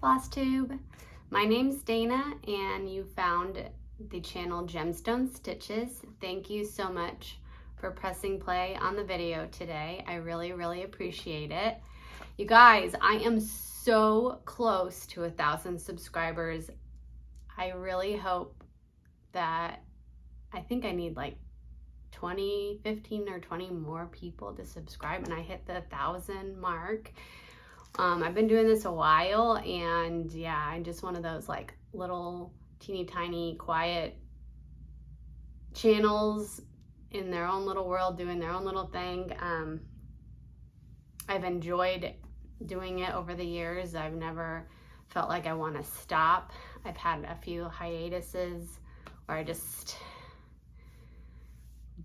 Floss Tube. My name's Dana and you found the channel Gemstone Stitches. Thank you so much for pressing play on the video today. I really appreciate it. You guys, I am so close to 1,000 subscribers. I really hope that, I think I need like 15 or 20 more people to subscribe and I hit the 1,000 mark. I've been doing this a while, and yeah, I'm just one of those like little teeny tiny quiet channels in their own little world doing their own little thing. I've enjoyed doing it over the years. I've never felt like I want to stop. I've had a few hiatuses where I just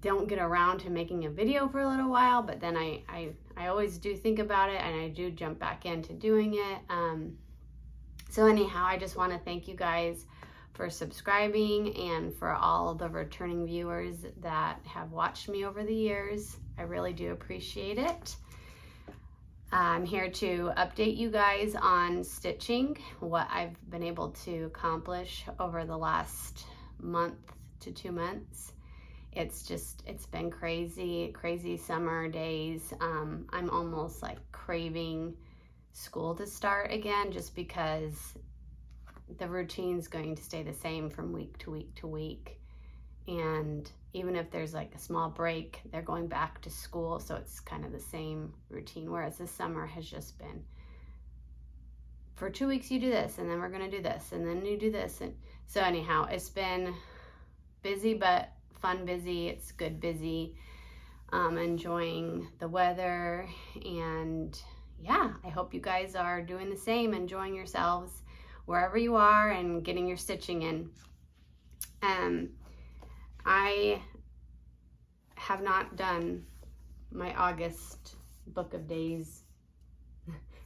don't get around to making a video for a little while, but then I always do think about it and I do jump back into doing it. So anyhow, I just want to thank you guys for subscribing and for all of the returning viewers that have watched me over the years. I really do appreciate it. I'm here to update you guys on stitching, what I've been able to accomplish over the last month to 2 months. It's been crazy summer days. I'm almost like craving school to start again, just because the routine's going to stay the same from week to week to week. And even if there's like a small break, they're going back to school. So it's kind of the same routine. Whereas this summer has just been, for 2 weeks you do this, and then we're gonna do this, and then you do this. And so anyhow, it's been busy, but fun busy. It's good busy. Enjoying the weather, and yeah, I hope you guys are doing the same, enjoying yourselves wherever you are and getting your stitching in. I have not done my August book of days.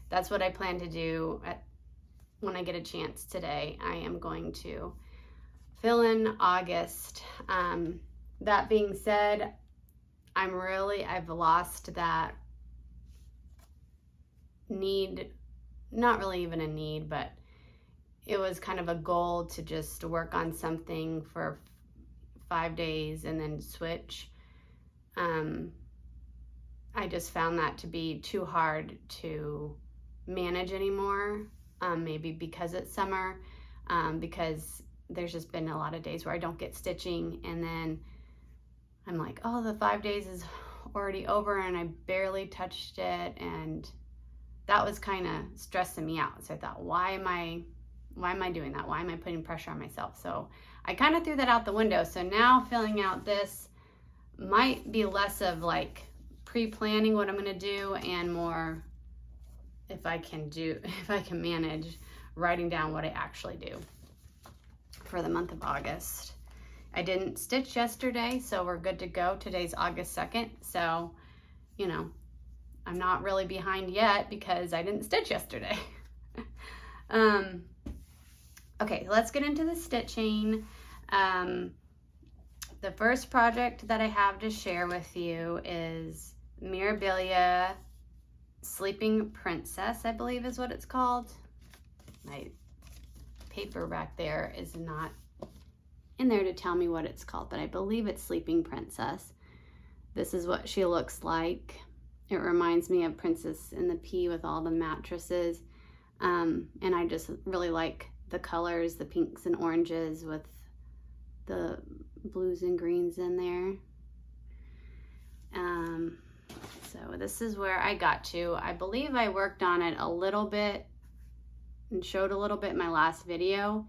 That's what I plan to do when I get a chance today. I am going to fill in August. That being said, I've lost that need, not really even a need, but it was kind of a goal to just work on something for 5 days and then switch. I just found that to be too hard to manage anymore, maybe because it's summer, because there's just been a lot of days where I don't get stitching, and then I'm like, oh, the 5 days is already over and I barely touched it, and that was kind of stressing me out. So I thought, why am I doing that? Why am I putting pressure on myself? So I kind of threw that out the window. So now filling out this might be less of like pre-planning what I'm going to do, and more if I can manage writing down what I actually do for the month of August. I didn't stitch yesterday, so we're good to go. Today's August 2nd, so you know, I'm not really behind yet because I didn't stitch yesterday. Okay, let's get into the stitching. The first project that I have to share with you is Mirabilia Sleeping Princess, I believe is what it's called. My paper back there is not in there to tell me what it's called, but I believe it's Sleeping Princess. This is what she looks like. It reminds me of Princess and the Pea with all the mattresses. And I just really like the colors, the pinks and oranges with the blues and greens in there. So this is where I got to. I believe I worked on it a little bit and showed a little bit in my last video.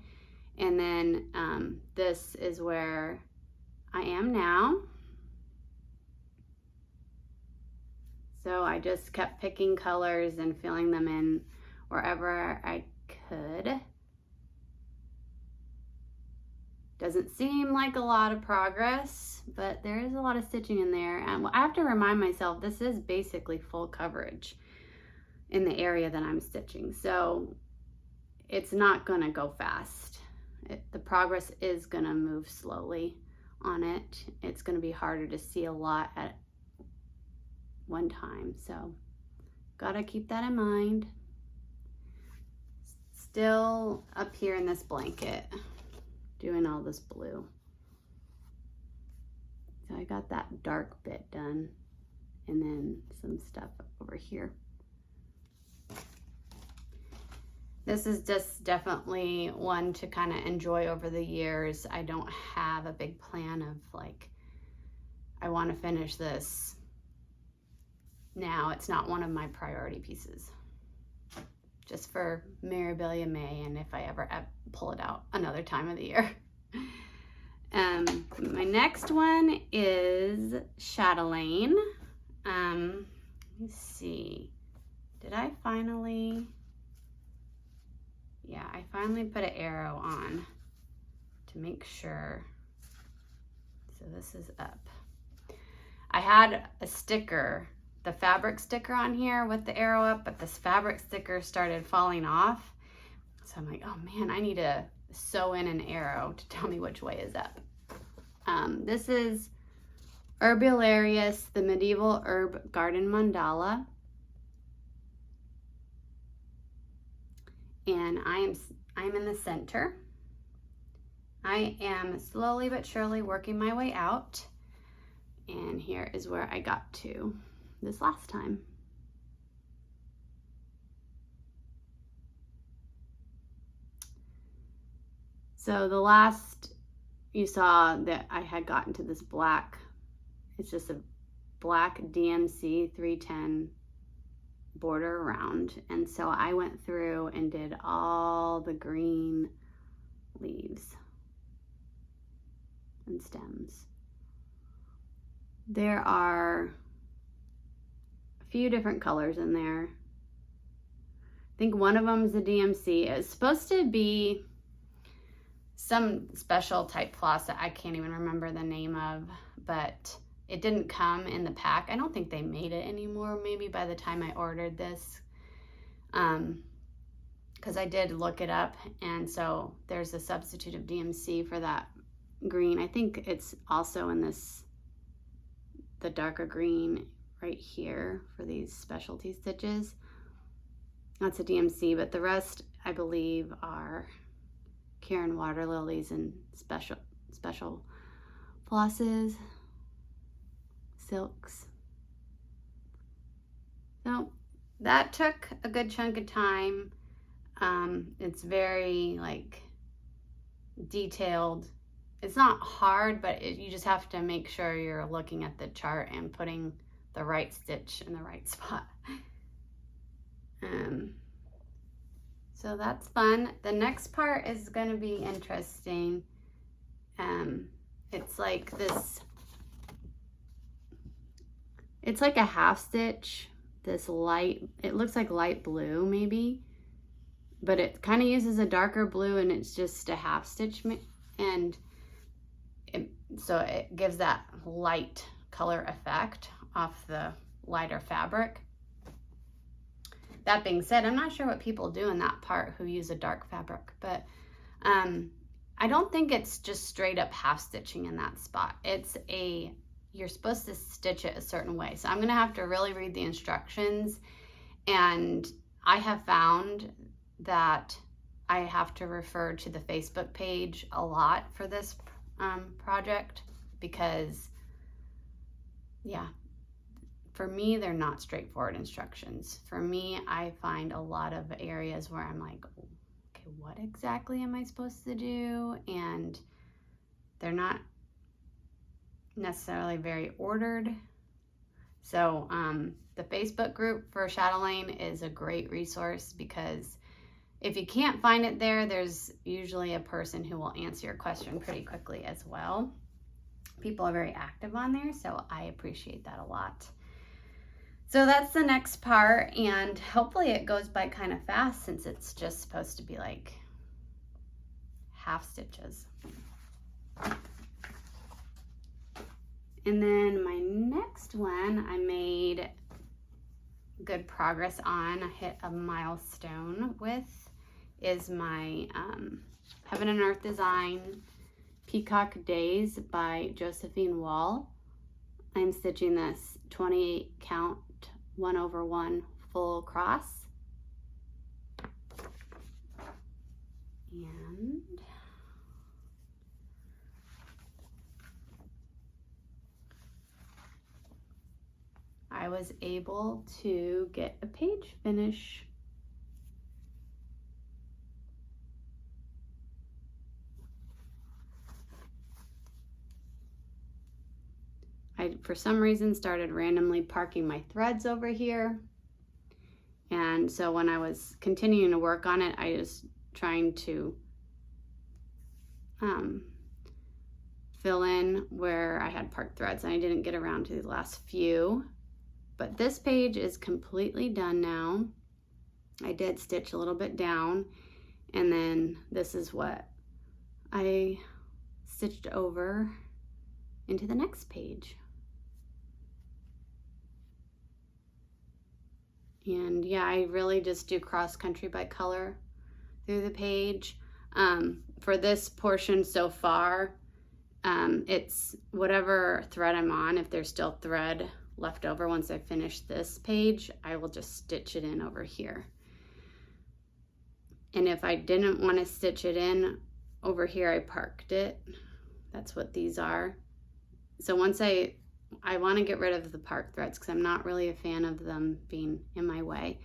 And then this is where I am now. So I just kept picking colors and filling them in wherever I could. Doesn't seem like a lot of progress, but there is a lot of stitching in there. And I have to remind myself, this is basically full coverage in the area that I'm stitching. So it's not gonna go fast. The progress is gonna move slowly on it. It's gonna be harder to see a lot at one time. So gotta keep that in mind. still up here in this blanket doing all this blue. So I got that dark bit done and then some stuff over here. This is just definitely one to kind of enjoy over the years. I don't have a big plan of like, I want to finish this now. It's not one of my priority pieces. Just for Mirabilia May, and if I ever pull it out another time of the year. My next one is Chatelaine. Let's see. Did I finally... Yeah, I finally put an arrow on to make sure. So this is up. I had a sticker, the fabric sticker on here with the arrow up, but this fabric sticker started falling off. So I'm like, oh man, I need to sew in an arrow to tell me which way is up. This is Herbularious, the Medieval Herb Garden Mandala. And I'm in the center. I am slowly but surely working my way out. And here is where I got to this last time. So the last you saw that I had gotten to this black, it's just a black DMC 310 border around. And so I went through and did all the green leaves and stems. There are a few different colors in there. I think one of them is the DMC. It's supposed to be some special type floss that I can't even remember the name of, but it didn't come in the pack. I don't think they made it anymore, maybe by the time I ordered this, because I did look it up, and so there's a substitute of DMC for that green. I think it's also in this, the darker green right here for these specialty stitches. That's a DMC, but the rest I believe are Karen water lilies and special flosses, silks. So that took a good chunk of time. It's very like detailed. It's not hard, but you just have to make sure you're looking at the chart and putting the right stitch in the right spot. So that's fun. The next part is going to be interesting. It's like this, it's like a half stitch, this light, it looks like light blue maybe, but it kind of uses a darker blue, and it's just a half stitch, and so it gives that light color effect off the lighter fabric. That being said, I'm not sure what people do in that part who use a dark fabric, but I don't think it's just straight up half stitching in that spot. It's you're supposed to stitch it a certain way. So I'm gonna have to really read the instructions, and I have found that I have to refer to the Facebook page a lot for this project, because yeah, for me, they're not straightforward instructions. For me, I find a lot of areas where I'm like, okay, what exactly am I supposed to do? And they're not necessarily very ordered. So the Facebook group for Chatelaine is a great resource, because if you can't find it there, there's usually a person who will answer your question pretty quickly as well. People are very active on there, so I appreciate that a lot. So that's the next part, and hopefully it goes by kind of fast since it's just supposed to be like half stitches. And then my next one I made good progress on, I hit a milestone with, is my Heaven and Earth Design Peacock Days by Josephine Wall. I'm stitching this 28 count 1/1 full cross. And I was able to get a page finish. I, for some reason, started randomly parking my threads over here. And so when I was continuing to work on it, I was trying to fill in where I had parked threads, and I didn't get around to the last few. But this page is completely done now. I did stitch a little bit down, and then this is what I stitched over into the next page. And yeah, I really just do cross country by color through the page. For this portion so far, it's whatever thread I'm on. If there's still thread left over once I finish this page, I will just stitch it in over here. And if I didn't want to stitch it in over here, I parked it. That's what these are. So once I want to get rid of the park threads because I'm not really a fan of them being in my way.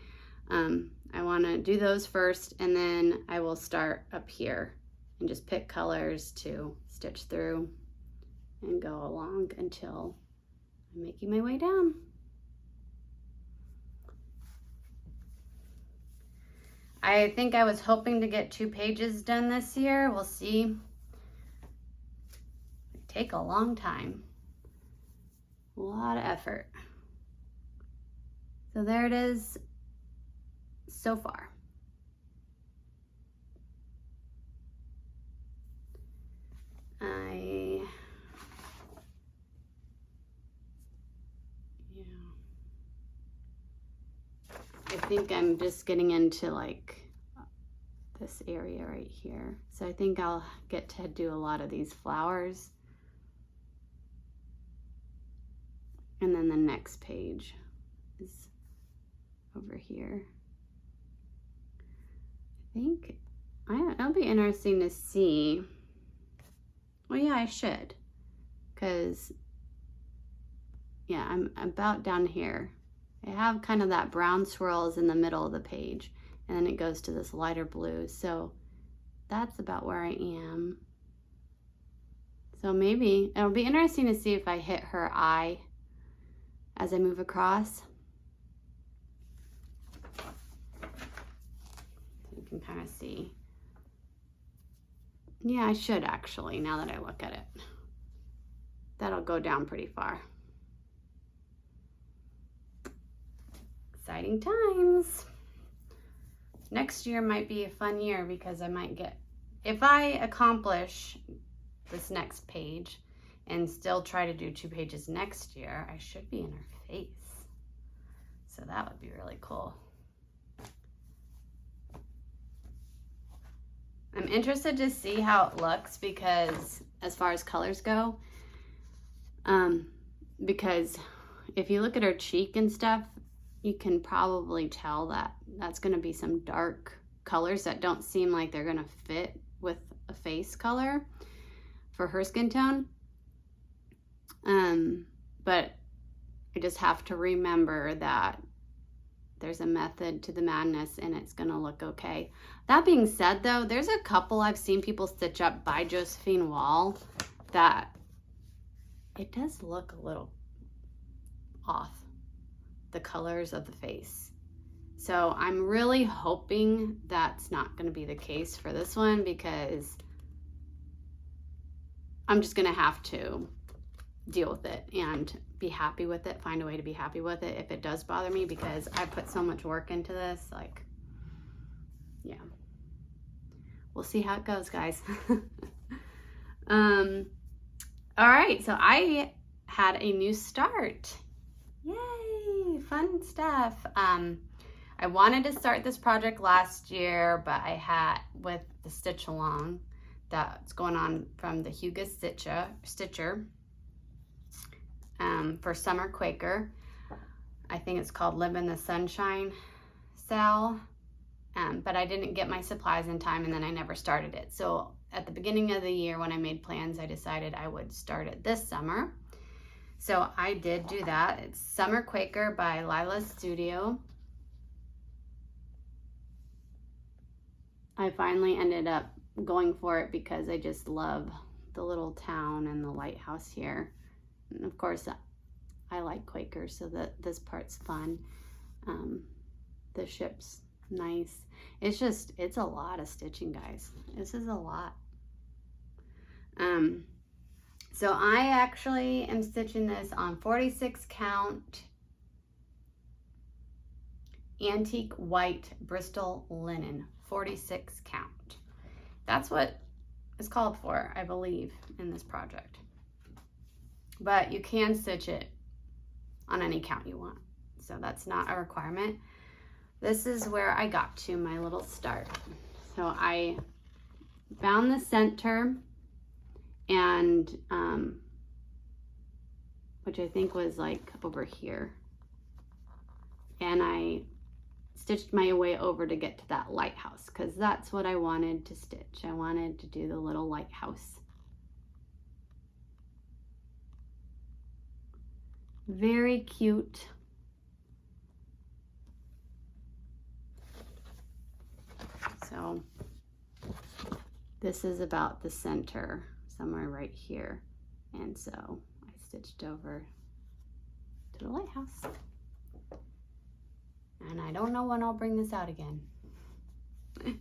I want to do those first, and then I will start up here and just pick colors to stitch through and go along until I'm making my way down. I think I was hoping to get 2 pages done this year. We'll see. It take a long time. A lot of effort. So there it is so far. I think I'm just getting into like this area right here. So I think I'll get to do a lot of these flowers. And then the next page is over here. I think it'll be interesting to see. Well, yeah, I should, because yeah, I'm about down here. I have kind of that brown swirls in the middle of the page, and then it goes to this lighter blue. So that's about where I am. So maybe it'll be interesting to see if I hit her eye as I move across. You can kind of see. Yeah, I should actually, now that I look at it. That'll go down pretty far. Exciting times. Next year might be a fun year because I might get, if I accomplish this next page and still try to do 2 pages next year, I should be in her face. So that would be really cool. I'm interested to see how it looks because as far as colors go, because if you look at her cheek and stuff, you can probably tell that that's going to be some dark colors that don't seem like they're going to fit with a face color for her skin tone. But I just have to remember that there's a method to the madness and it's going to look okay. That being said, though, there's a couple I've seen people stitch up by Josephine Wall that it does look a little off, the colors of the face. So I'm really hoping that's not going to be the case for this one, because I'm just going to have to deal with it and be happy with it, find a way to be happy with it if it does bother me, because I put so much work into this. Like, yeah, we'll see how it goes, guys. All right, so I had a new start. Yay, fun stuff. I wanted to start this project last year, but I had, with the stitch along that's going on from the Huga Stitcher for Summer Quaker. I think it's called Live in the Sunshine Sal. but I didn't get my supplies in time, and then I never started it. So at the beginning of the year when I made plans, I decided I would start it this summer. So I did do that. It's Summer Quaker by Lila Studio. I finally ended up going for it because I just love the little town and the lighthouse here. And of course, I like Quaker, so that this part's fun. The ship's nice. It's a lot of stitching, guys. This is a lot. So I actually am stitching this on 46 count antique white Bristol linen, 46 count. That's what is called for, I believe, in this project. But you can stitch it on any count you want, so that's not a requirement. This is where I got to my little start. So I found the center, and which I think was like over here, and I stitched my way over to get to that lighthouse because that's what I wanted to stitch. I wanted to do the little lighthouse. Very cute. So this is about the center, somewhere right here. And so I stitched over to the lighthouse. And I don't know when I'll bring this out again. I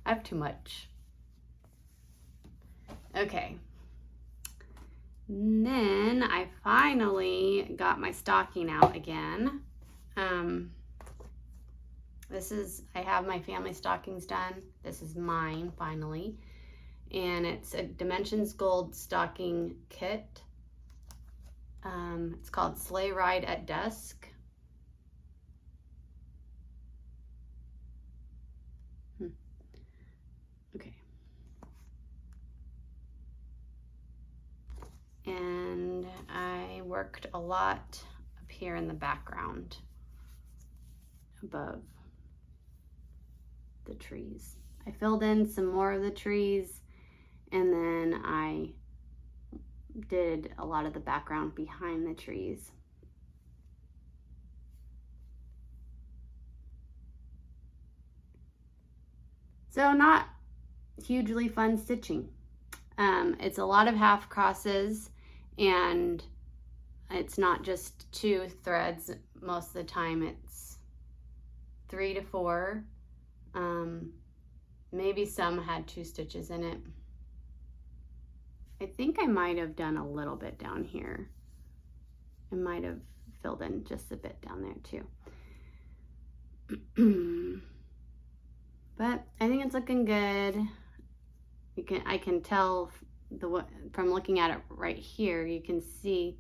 have too much. Okay. And then I finally got my stocking out again. I have my family stockings done. This is mine finally. And it's a Dimensions Gold stocking kit. It's called Sleigh Ride at Dusk. Okay. And I worked a lot up here in the background above the trees. I filled in some more of the trees, and then I did a lot of the background behind the trees. So not hugely fun stitching. It's a lot of half crosses, and it's not just 2 threads. Most of the time it's 3 to 4. Maybe some had 2 stitches in it. I think I might have done a little bit down here. I might have filled in just a bit down there too. But I think it's looking good. I can tell from looking at it right here, you can see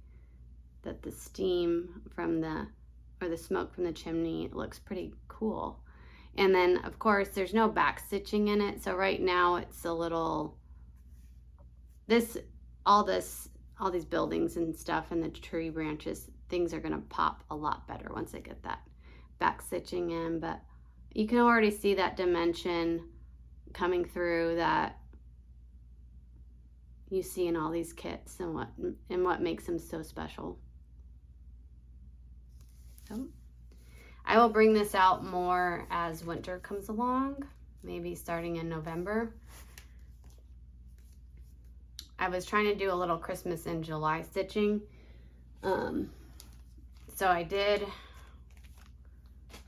that the steam from the smoke from the chimney looks pretty cool. And then of course there's no back stitching in it, so right now it's a little, all these buildings and stuff and the tree branches, things are gonna pop a lot better once I get that back stitching in. But you can already see that dimension coming through that you see in all these kits, and what makes them so special. So I will bring this out more as winter comes along, maybe starting in November. I was trying to do a little Christmas in July stitching. So I did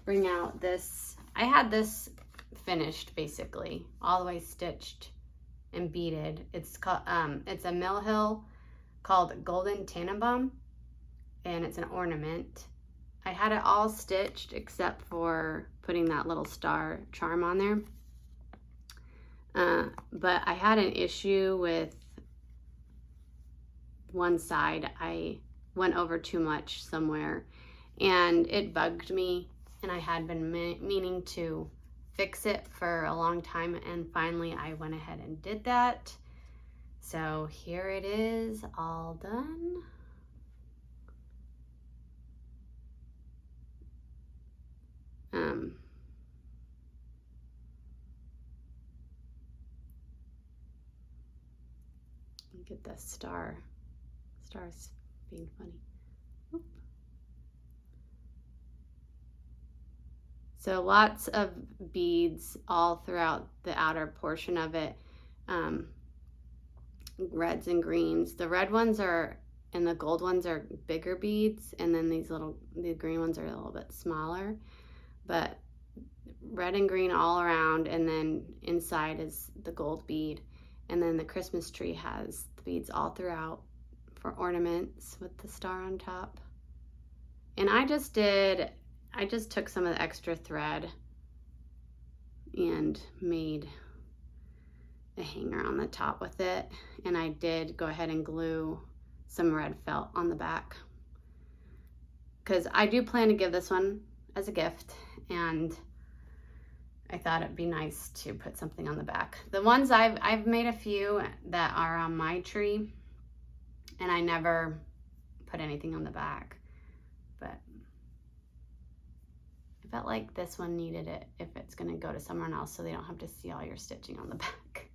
bring out this. I had this finished basically, all the way stitched and beaded. It's called, it's a Mill Hill called Golden Tannenbaum, and it's an ornament. I had it all stitched except for putting that little star charm on there. But I had an issue with one side. I went over too much somewhere and it bugged me, and I had been meaning to fix it for a long time, and finally I went ahead and did that. So here it is, all done. get the stars being funny. Oop. So lots of beads all throughout the outer portion of it, reds and greens. The red ones are, and the gold ones are bigger beads, and then the green ones are a little bit smaller, but red and green all around, and then inside is the gold bead. And then the Christmas tree has the beads all throughout for ornaments with the star on top. And I just took some of the extra thread and made a hanger on the top with it. And I did go ahead and glue some red felt on the back, because I do plan to give this one as a gift, and I thought it'd be nice to put something on the back. The ones I've made a few that are on my tree, and I never put anything on the back, but I felt like this one needed it if it's gonna go to someone else, so they don't have to see all your stitching on the back.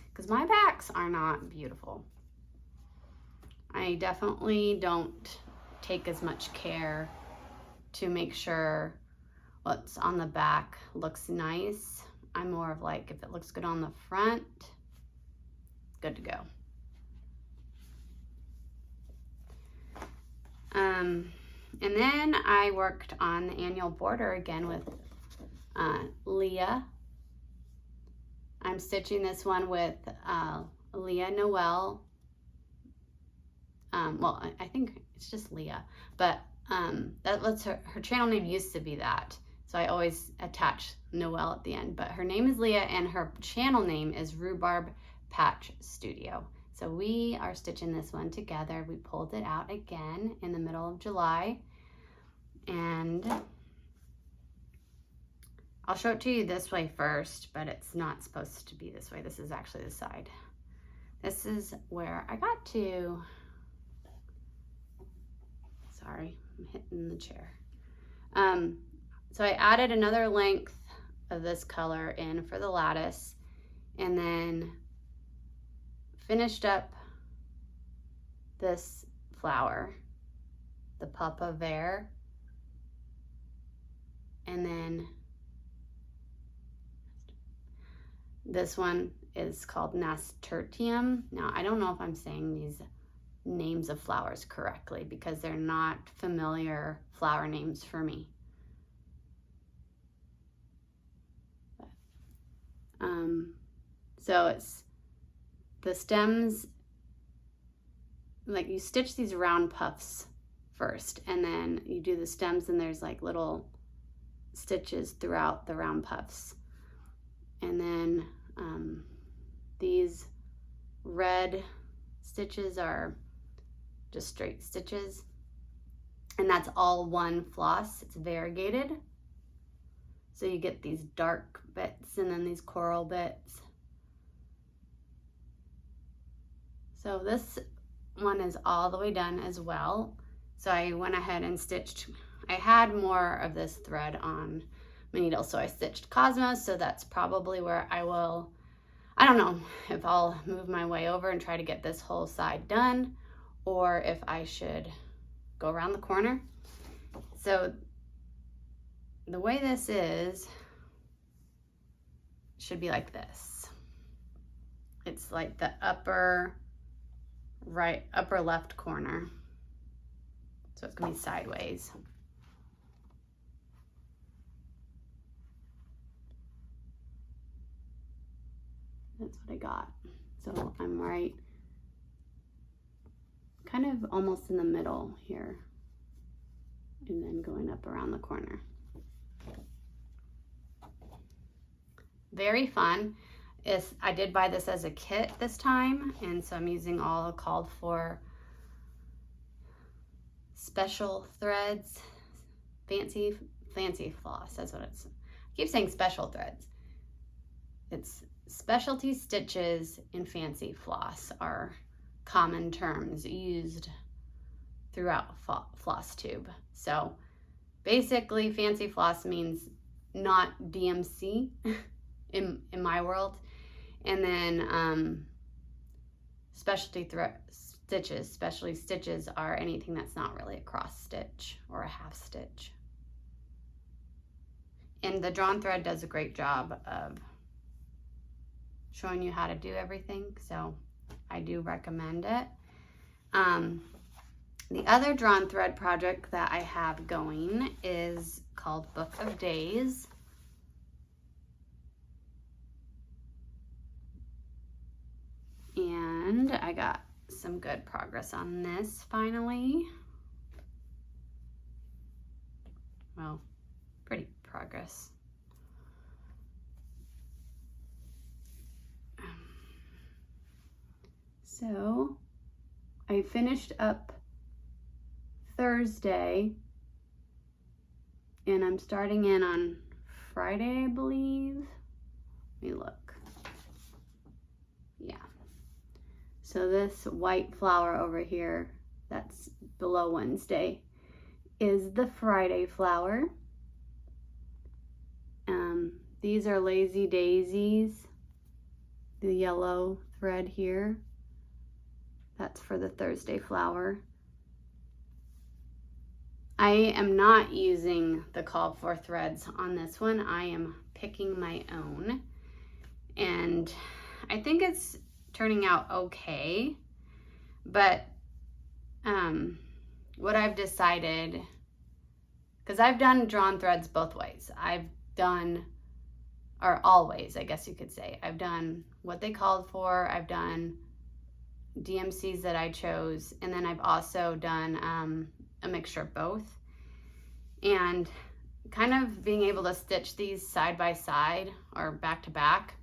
Because my backs are not beautiful. I definitely don't take as much care to make sure what's on the back looks nice. I'm more of like, if it looks good on the front, good to go. And then I worked on the annual border again with Leah. I'm stitching this one with Leah Noel. Well, I think it's just Leah, but that's her channel name used to be that. So I always attach Noel at the end, but her name is Leah and her channel name is Rhubarb Patch Studio. So we are stitching this one together. We pulled it out again in the middle of July, and I'll show it to you this way first, but it's not supposed to be this way. This is actually the side. This is where I got to, sorry, I'm hitting the chair. So I added another length of this color in for the lattice, and then finished up this flower, the Papa Vert, and then this one is called Nasturtium. Now, I don't know if I'm saying these names of flowers correctly because they're not familiar flower names for me. So it's the stems, like you stitch these round puffs first, and then you do the stems, and there's like little stitches throughout the round puffs. And then these red stitches are just straight stitches, and that's all one floss. It's variegated, so you get these dark bits and then these coral bits. So this one is all the way done as well. So I went ahead and stitched, I had more of this thread on my needle, so I stitched Cosmos, so that's probably where I will, I don't know if I'll move my way over and try to get this whole side done, or if I should go around the corner. So the way this is, should be like this. It's like the upper right, upper left corner. So it's gonna be sideways. That's what I got. So I'm right, kind of almost in the middle here, and then going up around the corner. Very fun. I did buy this as a kit this time, and so I'm using all the called for special threads, fancy floss. That's what it's, I keep saying special threads. It's specialty stitches and fancy floss are common terms used throughout floss tube. So basically fancy floss means not DMC in my world. And then specialty stitches are anything that's not really a cross stitch or a half stitch. And the drawn thread does a great job of showing you how to do everything, so I do recommend it. The other drawn thread project that I have going is called Book of Days. And I got some good progress on this finally. Well, pretty progress. So I finished up Thursday and I'm starting in on Friday, I believe. Let me look. Yeah. So this white flower over here, that's below Wednesday, is the Friday flower. These are Lazy Daisies, the yellow thread here. That's for the Thursday flower. I am not using the called for threads on this one. I am picking my own. And I think it's turning out okay. But what I've decided, because I've done drawn threads both ways. I've done, or always, I guess you could say. I've done what they called for. I've done DMCs that I chose. And then I've also done a mixture of both. And kind of being able to stitch these side by side or back to back.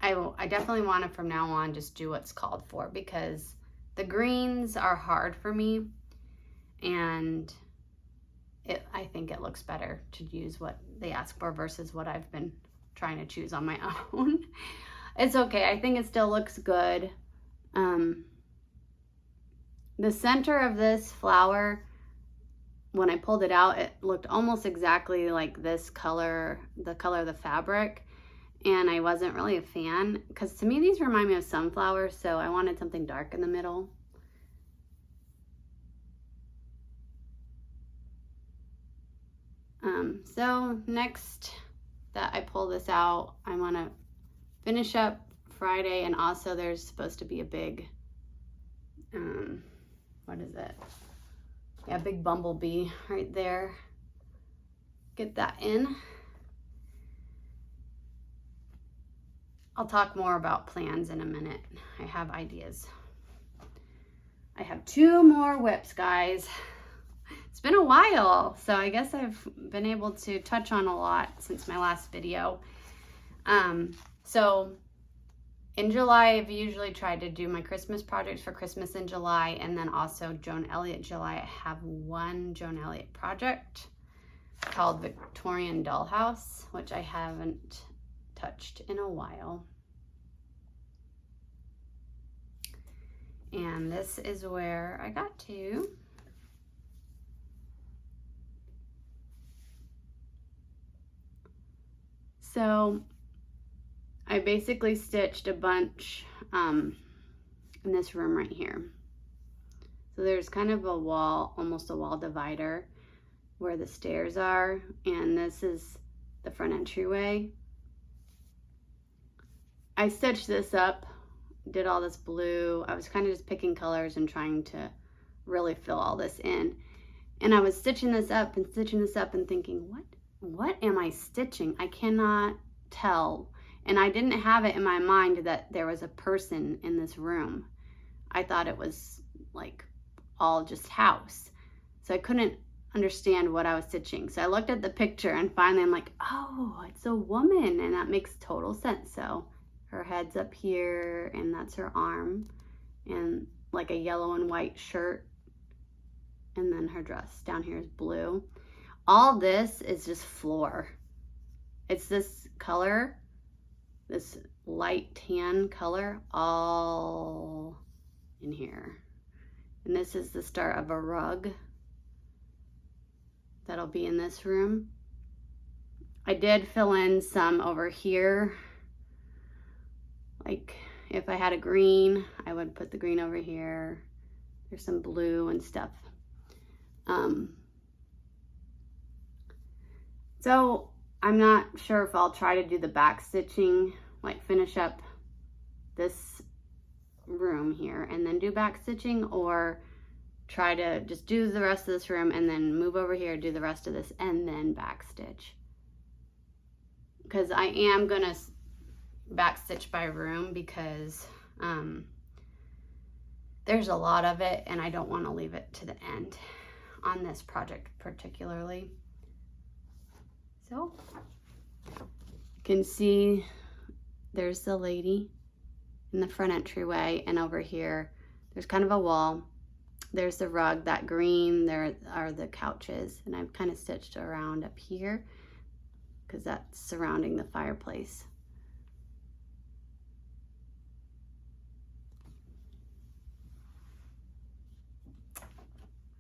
I definitely want to from now on just do what's called for, because the greens are hard for me, and I think it looks better to use what they ask for versus what I've been trying to choose on my own. It's okay. I think it still looks good. The center of this flower, when I pulled it out, it looked almost exactly like this color, the color of the fabric. And I wasn't really a fan, because to me these remind me of sunflowers, so I wanted something dark in the middle. So next that I pull this out, I want to finish up Friday, and also there's supposed to be a big, what is it? Yeah, big bumblebee right there. Get that in. I'll talk more about plans in a minute. I have ideas. I have 2 more whips, guys. It's been a while, so I guess I've been able to touch on a lot since my last video. So in July, I've usually tried to do my Christmas projects for Christmas in July, and then also Joan Elliott July. I have one Joan Elliott project called Victorian Dollhouse, which I haven't touched in a while. And this is where I got to. So I basically stitched a bunch in this room right here. So there's kind of a wall, almost a wall divider where the stairs are, and this is the front entryway. I stitched this up, did all this blue. I was kind of just picking colors and trying to really fill all this in. And I was stitching this up and thinking, what am I stitching? I cannot tell. And I didn't have it in my mind that there was a person in this room. I thought it was like all just house. So I couldn't understand what I was stitching. So I looked at the picture, and finally I'm like, oh, it's a woman, and that makes total sense. So her head's up here, and that's her arm, and like a yellow and white shirt, and then her dress down here is blue. All this is just floor. It's this color, this light tan color, all in here. And this is the start of a rug that'll be in this room. I did fill in some over here, like if I had a green, I would put the green over here. There's some blue and stuff. So I'm not sure if I'll try to do the back stitching, like finish up this room here and then do back stitching, or try to just do the rest of this room and then move over here, do the rest of this, and then back stitch. Because I am gonna back stitch by room because there's a lot of it and I don't want to leave it to the end on this project particularly. So you can see there's the lady in the front entryway, and over here there's kind of a wall. There's the rug, that green, there are the couches, and I've kind of stitched around up here because that's surrounding the fireplace.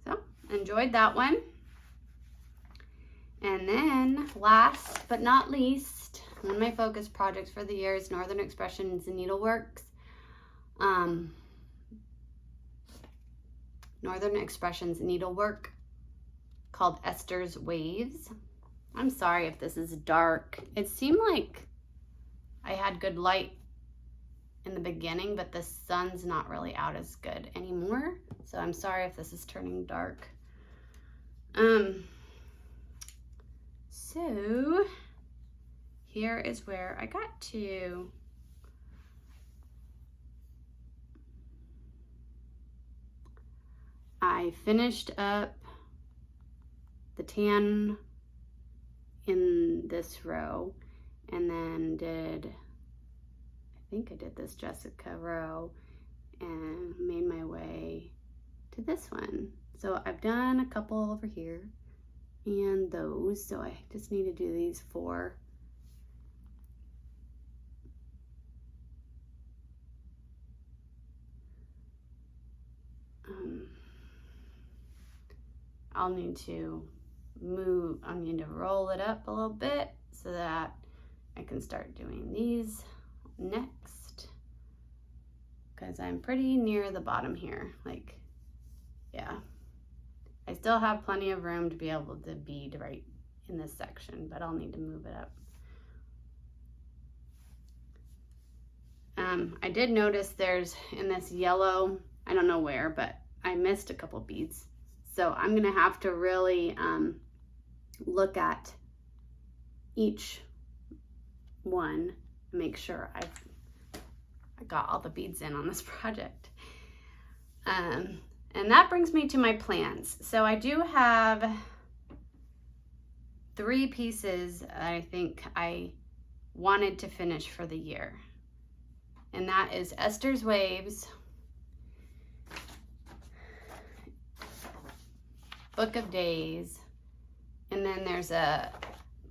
So, enjoyed that one. And then, last but not least, one of my focus projects for the year is Northern Expressions Needleworks. Northern Expressions needlework called Esthers Waves. I'm sorry if this is dark. It seemed like I had good light in the beginning, but the sun's not really out as good anymore. So I'm sorry if this is turning dark. So here is where I got to. I finished up the tan in this row and then I think I did this Jessica row and made my way to this one. So I've done a couple over here and those, so I just need to do these 4. I'll need to roll it up a little bit so that I can start doing these next, because I'm pretty near the bottom here. Like, yeah, I still have plenty of room to be able to bead right in this section, but I'll need to move it up. I did notice there's in this yellow, I don't know where, but I missed a couple beads. So I'm gonna have to really look at each one, make sure I got all the beads in on this project. And that brings me to my plans. So I do have 3 pieces that I think I wanted to finish for the year. And that is Esthers Waves, Book of Days, and then there's a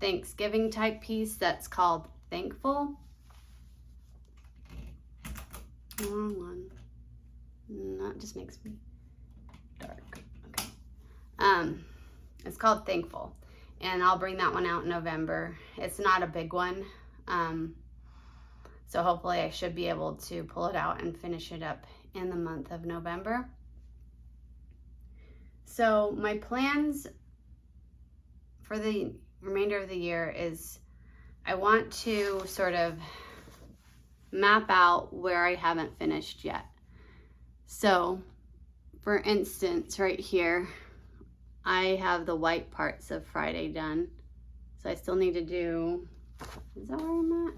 Thanksgiving type piece that's called Thankful. Wrong one. That just makes me dark. Okay. It's called Thankful, and I'll bring that one out in November. It's not a big one, so hopefully I should be able to pull it out and finish it up in the month of November. So my plans for the remainder of the year is I want to sort of map out where I haven't finished yet. So for instance, right here, I have the white parts of Friday done. So I still need to do, is that where I'm at?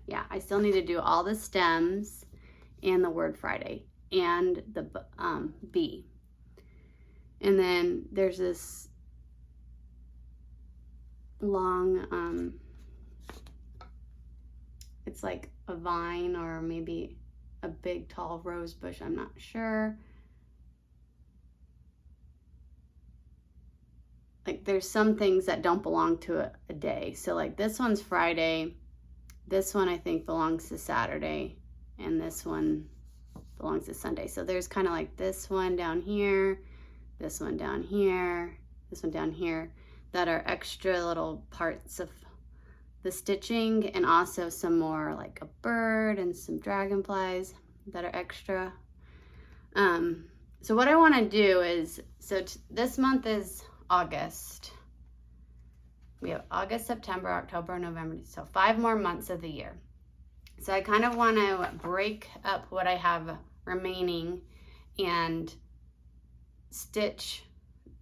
Yeah, I still need to do all the stems and the word Friday and the B. And then there's this long, it's like a vine or maybe a big tall rose bush, I'm not sure. Like there's some things that don't belong to a day. So like this one's Friday, this one I think belongs to Saturday, and this one belongs to Sunday. So there's kind of like this one down here, this one down here, this one down here, that are extra little parts of the stitching, and also some more like a bird and some dragonflies that are extra. So what I want to do is, this month is August. We have August, September, October, November, so 5 more months of the year. So I kind of want to break up what I have remaining and stitch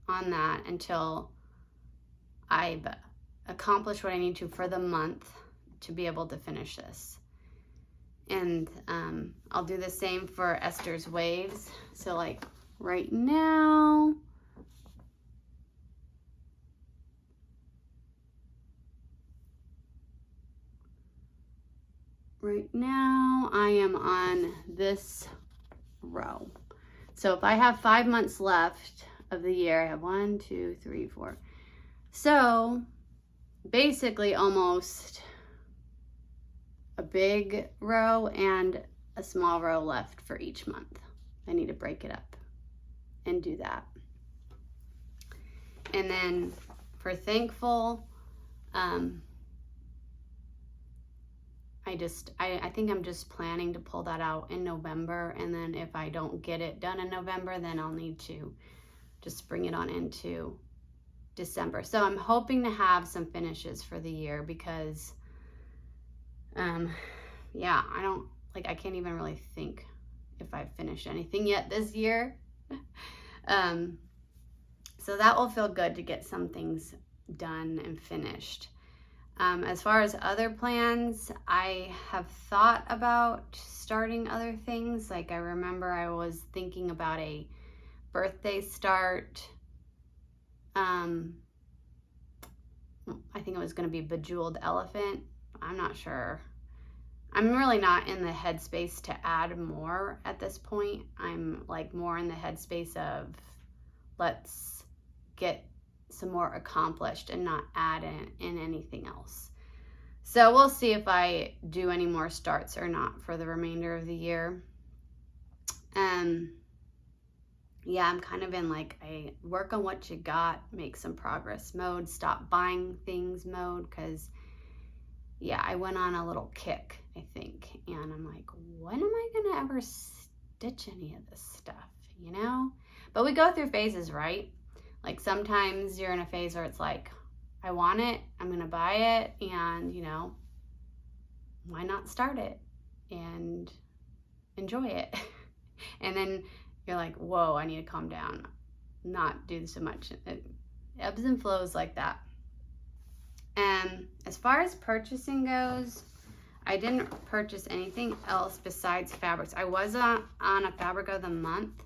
on that until I've accomplished what I need to for the month to be able to finish this. And I'll do the same for Esthers Waves. So like right now, I am on this row. So if I have 5 months left of the year, I have 1, 2, 3, 4. So basically almost a big row and a small row left for each month. I need to break it up and do that. And then for Thankful, I think I'm just planning to pull that out in November, and then if I don't get it done in November, then I'll need to just bring it on into December. So I'm hoping to have some finishes for the year because yeah, I can't even really think if I've finished anything yet this year. So that will feel good to get some things done and finished. As far as other plans, I have thought about starting other things. Like I remember I was thinking about a birthday start. I think it was going to be Bejeweled Elephant. I'm not sure. I'm really not in the headspace to add more at this point. I'm like more in the headspace of let's get some more accomplished and not add in anything else. So we'll see if I do any more starts or not for the remainder of the year. Yeah, I'm kind of in like a work on what you got, make some progress mode, stop buying things mode, because yeah, I went on a little kick, I think, and I'm like, when am I gonna ever stitch any of this stuff, you know? But we go through phases, right? Like sometimes you're in a phase where it's like, I want it, I'm gonna buy it, and you know, why not start it and enjoy it? And then you're like, whoa, I need to calm down, not do so much. It ebbs and flows like that. And as far as purchasing goes, I didn't purchase anything else besides fabrics. I was on a fabric of the month,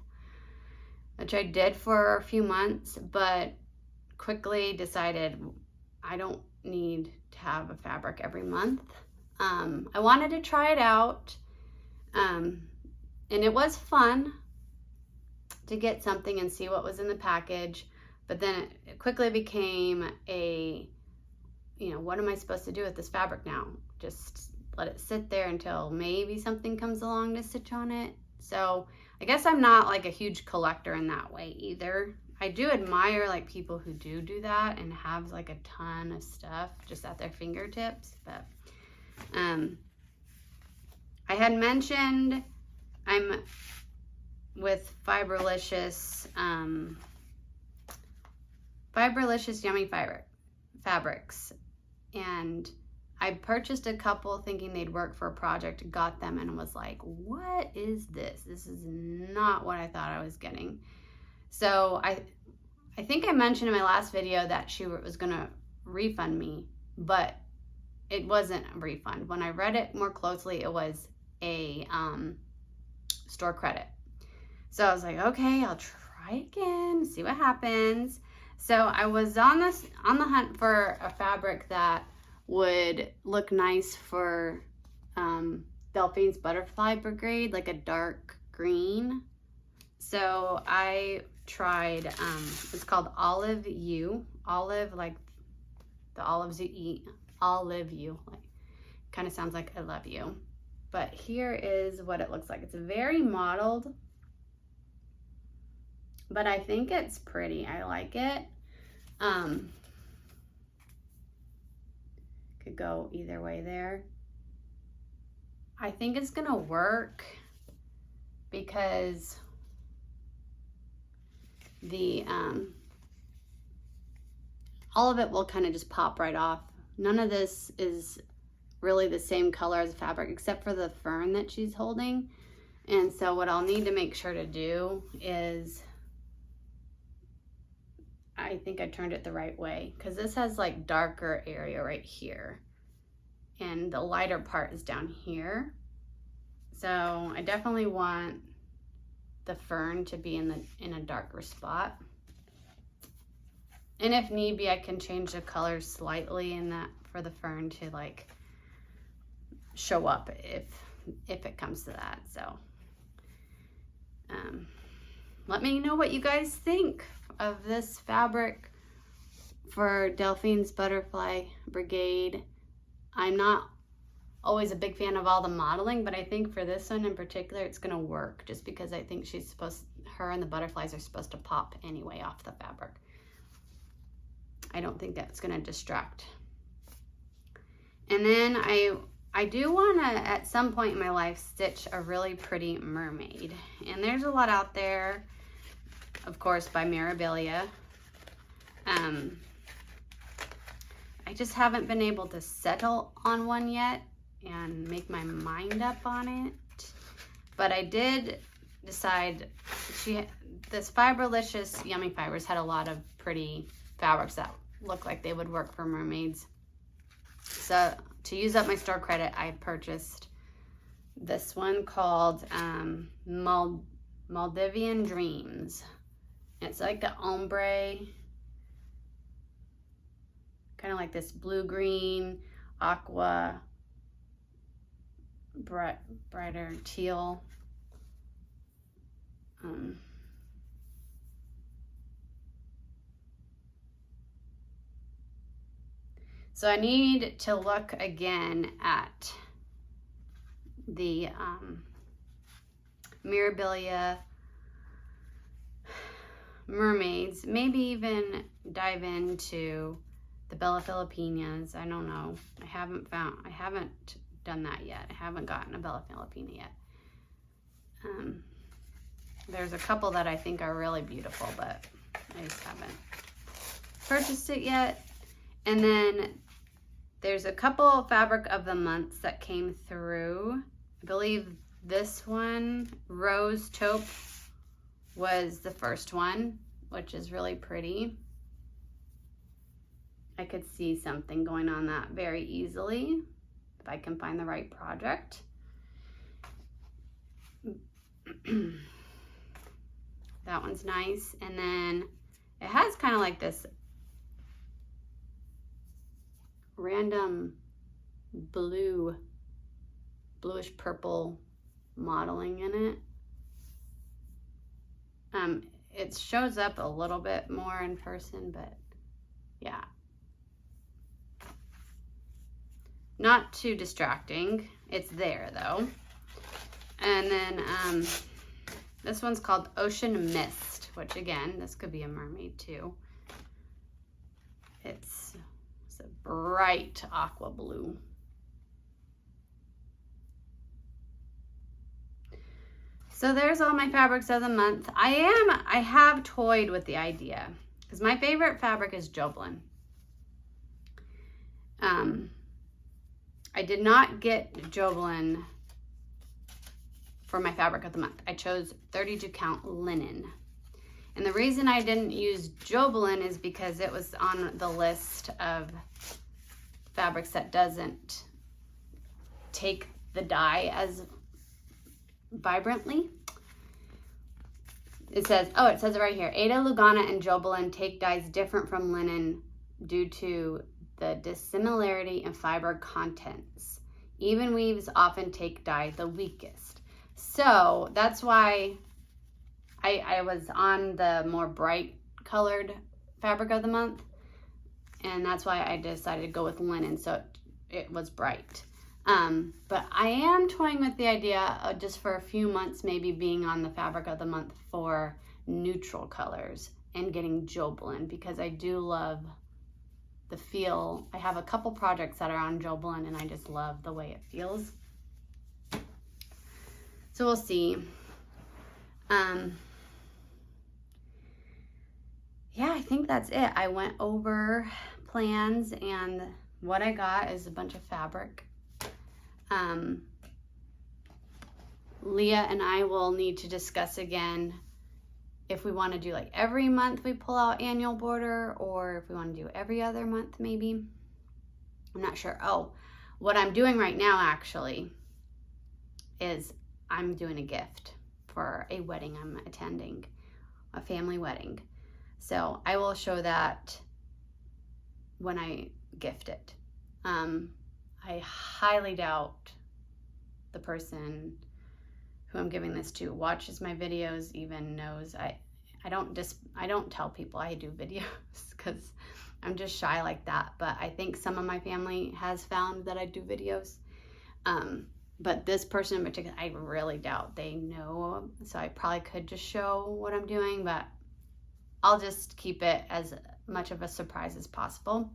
which I did for a few months, but quickly decided I don't need to have a fabric every month. I wanted to try it out, and it was fun to get something and see what was in the package, but then it quickly became a, you know, what am I supposed to do with this fabric now? Just let it sit there until maybe something comes along to stitch on it. So I guess I'm not like a huge collector in that way either. I do admire like people who do that and have like a ton of stuff just at their fingertips. But I had mentioned I'm with Fiberlicious Yummy Fabrics, and I purchased a couple thinking they'd work for a project, got them, and was like, what is this? This is not what I thought I was getting. So I think I mentioned in my last video that she was gonna refund me, but it wasn't a refund. When I read it more closely, it was a store credit. So I was like, okay, I'll try again, see what happens. So I was on the hunt for a fabric that would look nice for Delphine's Butterfly Brigade, like a dark green. So I tried, it's called Olive You. Olive, like the olives you eat. Olive You, like, kind of sounds like I love you. But here is what it looks like. It's very mottled, but I think it's pretty. I like it. Because Could go either way there. I think it's gonna work because the all of it will kind of just pop right off. None of this is really the same color as the fabric except for the fern that she's holding. And so what I'll need to make sure to do is, I think I turned it the right way, because this has like darker area right here and the lighter part is down here. So I definitely want the fern to be in a darker spot. And if need be, I can change the color slightly in that for the fern to like show up if it comes to that. So let me know what you guys think of this fabric for Delphine's Butterfly Brigade. I'm not always a big fan of all the modeling, but I think for this one in particular, it's gonna work just because I think her and the butterflies are supposed to pop anyway off the fabric. I don't think that's gonna distract. And then I do wanna, at some point in my life, stitch a really pretty mermaid. And there's a lot out there, of course, by Mirabilia. I just haven't been able to settle on one yet and make my mind up on it. But I did decide, this Fiberlicious Yummy Fibers had a lot of pretty fabrics that look like they would work for mermaids. So to use up my store credit, I purchased this one called Maldivian Dreams. It's like an ombre, kind of like this blue-green, aqua, brighter teal. So I need to look again at the Mirabilia mermaids, maybe even dive into the Bella Filipinas. I don't know. I haven't done that yet. I haven't gotten a Bella Filipina yet. There's a couple that I think are really beautiful, but I just haven't purchased it yet. And then there's a couple fabric of the months that came through. I believe this one, Rose Taupe, was the first one, which is really pretty. I could see something going on that very easily if I can find the right project. That one's nice. And then it has kind of like this random bluish purple modeling in it. It shows up a little bit more in person, but yeah. Not too distracting. It's there though. And then this one's called Ocean Mist, which again, this could be a mermaid too. It's a bright aqua blue. So there's all my fabrics of the month. I have toyed with the idea because my favorite fabric is Joblin. I did not get Joblin for my fabric of the month. I chose 32 count linen. And the reason I didn't use Joblin is because it was on the list of fabrics that doesn't take the dye as vibrantly. It says it right here. Ada Lugana and Joblin take dyes different from linen due to the dissimilarity in fiber contents. Even weaves often take dye the weakest. So that's why I was on the more bright colored fabric of the month, and that's why I decided to go with linen, so it was bright. But I am toying with the idea of just for a few months maybe being on the fabric of the month for neutral colors and getting Joblin, because I do love the feel. I have a couple projects that are on Joe Blend, and I just love the way it feels. So we'll see. Yeah, I think that's it. I went over plans, and what I got is a bunch of fabric. Leah and I will need to discuss again if we want to do like every month we pull out annual border, or if we want to do every other month maybe. I'm not sure. Oh, what I'm doing right now actually is I'm doing a gift for a wedding I'm attending, a family wedding. So I will show that when I gift it. I highly doubt the person who I'm giving this to watches my videos, even knows. I don't tell people I do videos because I'm just shy like that. But I think some of my family has found that I do videos. But this person in particular, I really doubt they know. So I probably could just show what I'm doing, but I'll just keep it as much of a surprise as possible.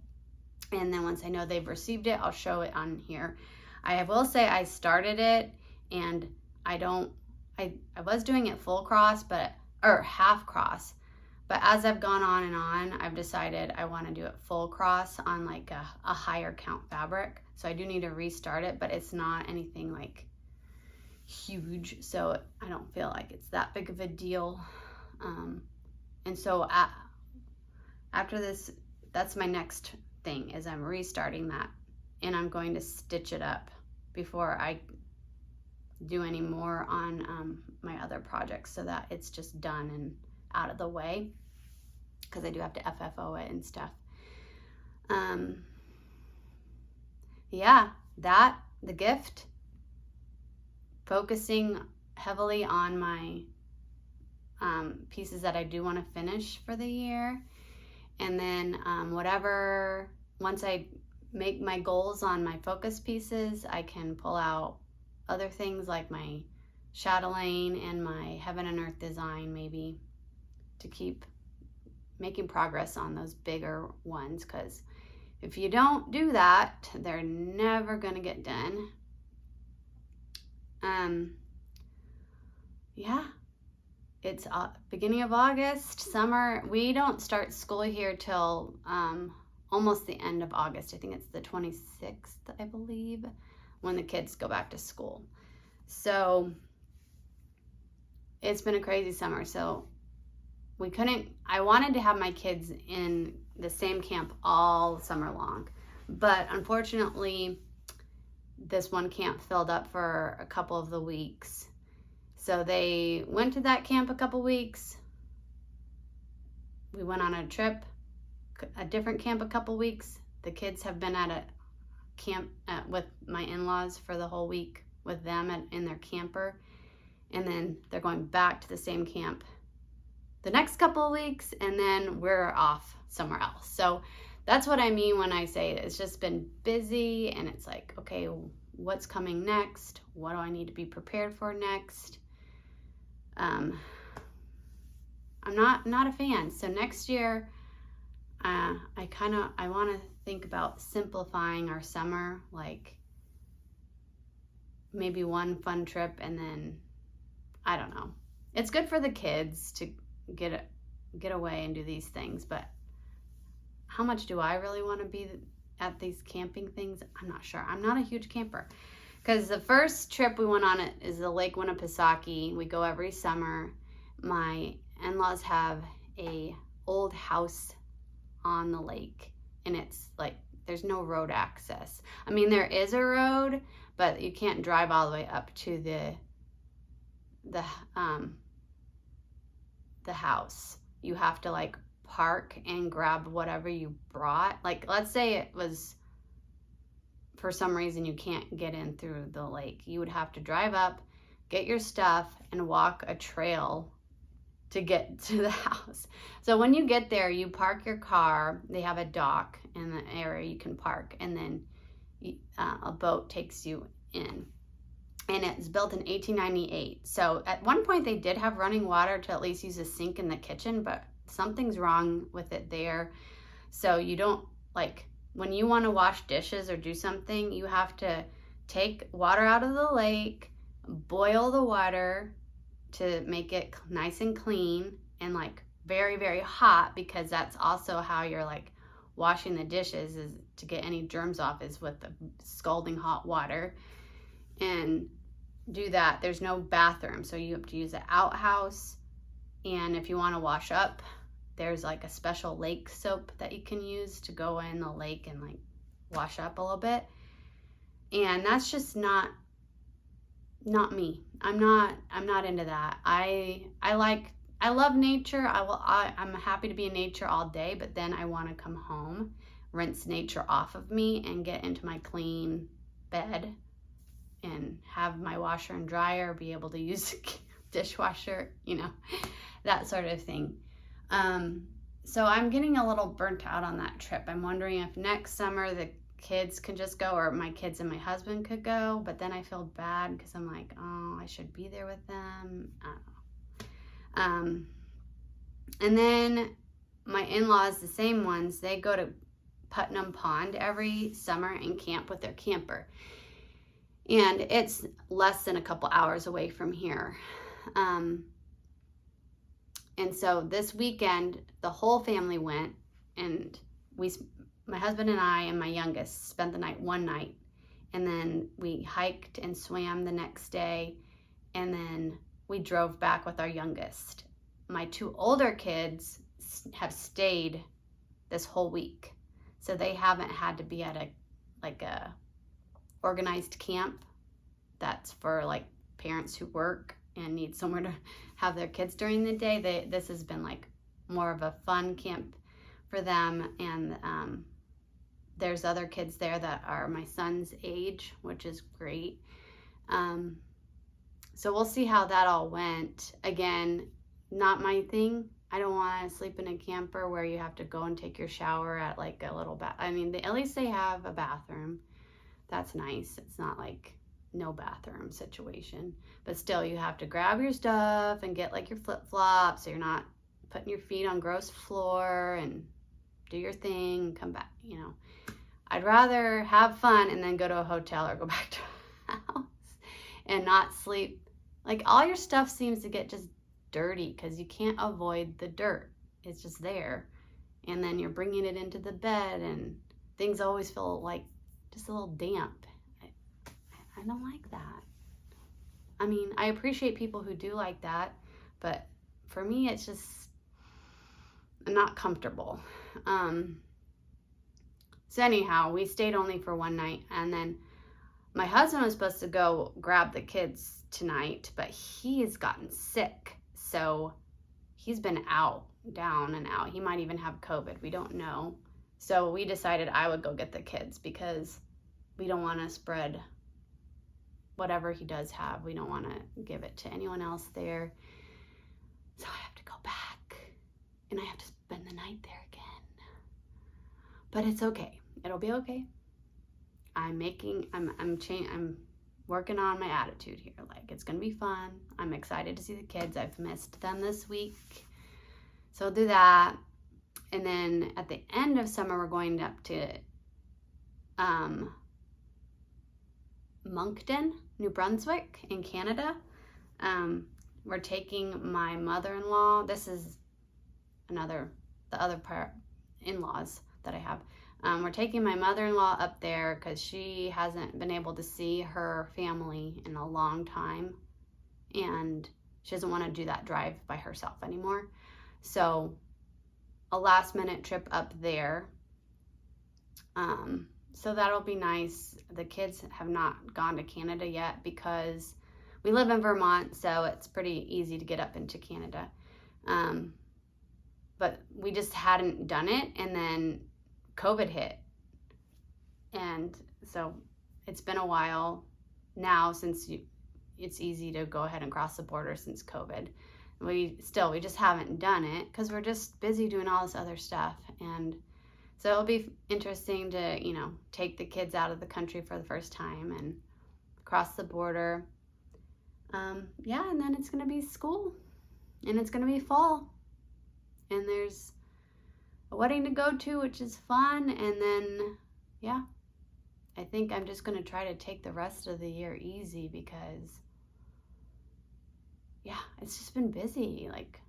And then once I know they've received it, I'll show it on here. I will say I started it, and I was doing it full cross, or half cross. But as I've gone on and on, I've decided I want to do it full cross on like a higher count fabric. So I do need to restart it, but it's not anything like huge. So I don't feel like it's that big of a deal. And so after this, that's my next thing, is I'm restarting that, and I'm going to stitch it up before I do any more on my other projects, so that it's just done and out of the way, because I do have to FFO it and stuff. Yeah, the gift, focusing heavily on my pieces that I do want to finish for the year. And then once I make my goals on my focus pieces, I can pull out other things like my Chatelaine and my Heaven and Earth design, maybe, to keep making progress on those bigger ones, because if you don't do that, they're never going to get done. Yeah, it's beginning of August, summer. We don't start school here till almost the end of August. I think it's the 26th, I believe, when the kids go back to school. So it's been a crazy summer. So I wanted to have my kids in the same camp all summer long, but unfortunately this one camp filled up for a couple of the weeks. So they went to that camp a couple weeks. We went on a trip, a different camp a couple weeks. The kids have been at a camp with my in-laws for the whole week with them in their camper. And then they're going back to the same camp the next couple of weeks, and then we're off somewhere else. So that's what I mean when I say it's just been busy, and it's like, okay, what's coming next? What do I need to be prepared for next? I'm not a fan. So next year, I want to think about simplifying our summer, like maybe one fun trip, and then I don't know. It's good for the kids to get away and do these things, but how much do I really want to be at these camping things? I'm not sure. I'm not a huge camper, because the first trip we went on is the Lake Winnipesaukee. We go every summer. My in-laws have a old house on the lake, and it's like there's no road access. I mean, there is a road, but you can't drive all the way up to the house. You have to like park and grab whatever you brought. Like, let's say it was for some reason you can't get in through the lake. You would have to drive up, get your stuff, and walk a trail to get to the house. So when you get there, you park your car. They have a dock in the area you can park, and then a boat takes you in. And it's built in 1898. So at one point they did have running water to at least use a sink in the kitchen, but something's wrong with it there. So you don't like when you want to wash dishes or do something, you have to take water out of the lake, boil the water to make it nice and clean, and like very, very hot, because that's also how you're like washing the dishes, is to get any germs off, is with the scalding hot water. And do that. There's no bathroom, so you have to use an outhouse. And if you want to wash up, there's like a special lake soap that you can use to go in the lake and like wash up a little bit. And that's just not me. I'm not into that. I love nature. I'm happy to be in nature all day, but then I want to come home, rinse nature off of me, and get into my clean bed and have my washer and dryer, be able to use dishwasher, that sort of thing. So I'm getting a little burnt out on that trip. I'm wondering if next summer the kids can just go, or my kids and my husband could go, but then I feel bad because I'm like, oh, I should be there with them. I don't know. And then my in-laws, the same ones, they go to Putnam Pond every summer and camp with their camper. And it's less than a couple hours away from here. And so this weekend, the whole family went, and my husband and I and my youngest spent the night one night, and then we hiked and swam the next day, and then we drove back with our youngest. My two older kids have stayed this whole week, so they haven't had to be at a organized camp that's for like parents who work and need somewhere to have their kids during the day. This has been like more of a fun camp for them, and there's other kids there that are my son's age, which is great. So we'll see how that all went. Again, not my thing. I don't want to sleep in a camper where you have to go and take your shower at like a little bath. I mean, at least they have a bathroom. That's nice. It's not like no bathroom situation, but still you have to grab your stuff and get like your flip-flops so you're not putting your feet on gross floor, and do your thing and come back. I'd rather have fun and then go to a hotel or go back to a house and not sleep. Like, all your stuff seems to get just dirty because you can't avoid the dirt. It's just there, and then you're bringing it into the bed, and things always feel like just a little damp. I don't like that. I mean, I appreciate people who do like that, but for me, it's just not comfortable. So anyhow, we stayed only for one night, and then my husband was supposed to go grab the kids tonight, but he has gotten sick, so he's been down and out. He might even have COVID. We don't know. So we decided I would go get the kids because we don't want to spread whatever he does have. We don't want to give it to anyone else there. So I have to go back, and I have to spend the night there again. But it's okay. It'll be okay. I'm working on my attitude here. Like, it's gonna be fun. I'm excited to see the kids. I've missed them this week, so I'll do that. And then at the end of summer, we're going up to Moncton, New Brunswick in Canada. We're taking my mother-in-law. This is the other part, in-laws that I have. We're taking my mother-in-law up there because she hasn't been able to see her family in a long time, and she doesn't want to do that drive by herself anymore. So a last-minute trip up there. So that'll be nice. The kids have not gone to Canada yet because we live in Vermont, so it's pretty easy to get up into Canada. But we just hadn't done it, and then COVID hit. And so it's been a while now since it's easy to go ahead and cross the border since COVID. We just haven't done it because we're just busy doing all this other stuff. And so it'll be interesting to, take the kids out of the country for the first time and cross the border. And then it's going to be school, and it's going to be fall. And there's a wedding to go to, which is fun. And then, yeah, I think I'm just going to try to take the rest of the year easy because, yeah, it's just been busy. Like,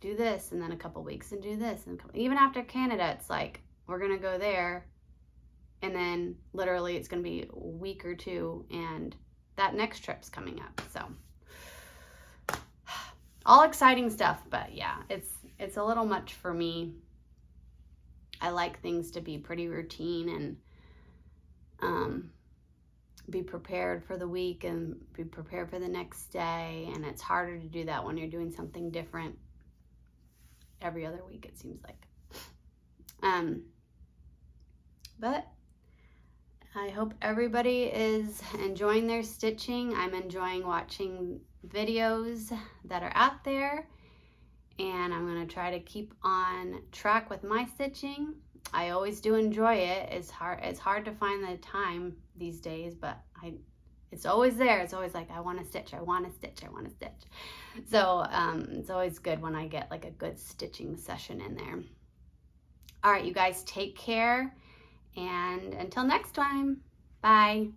do this and then a couple weeks and do this. And even after Canada, it's like, we're going to go there. And then literally it's going to be a week or two and that next trip's coming up. So all exciting stuff, but yeah, it's a little much for me. I like things to be pretty routine and be prepared for the week and be prepared for the next day. And it's harder to do that when you're doing something different every other week, it seems like. But I hope everybody is enjoying their stitching. I'm enjoying watching videos that are out there, and I'm going to try to keep on track with my stitching. I always do enjoy it. It's hard to find the time these days, but it's always there. It's always like, I want to stitch, I want to stitch, I want to stitch. So it's always good when I get like a good stitching session in there. All right, you guys, take care. And until next time, bye.